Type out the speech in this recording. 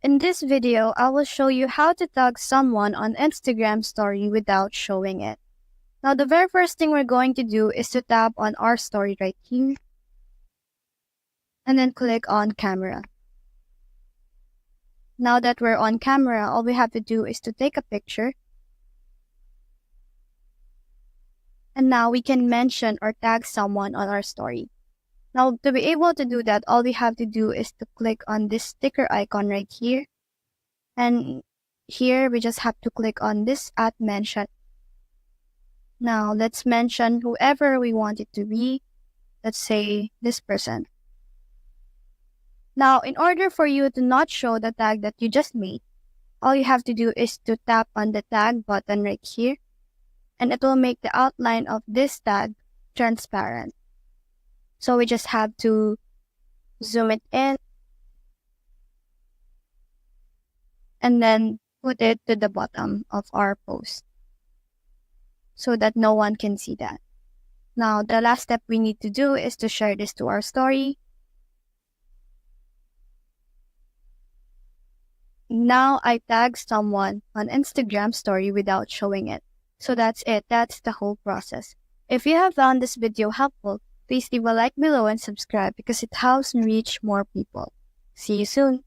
In this video, I will show you how to tag someone on Instagram story without showing it. Now, the very first thing we're going to do is to tap on our story right here and then click on camera. Now that we're on camera, all we have to do is to take a picture. And now we can mention or tag someone on our story. Now, to be able to do that, all we have to do is to click on this sticker icon right here. And here, we just have to click on this @mention. Now, let's mention whoever we want it to be. Let's say this person. Now, in order for you to not show the tag that you just made, all you have to do is to tap on the tag button right here, and it will make the outline of this tag transparent. So we just have to zoom it in and then put it to the bottom of our post so that no one can see that. Now, the last step we need to do is to share this to our story. Now I tagged someone on Instagram story without showing it. So that's it. That's the whole process. If you have found this video helpful, please leave a like below and subscribe because it helps me reach more people. See you soon.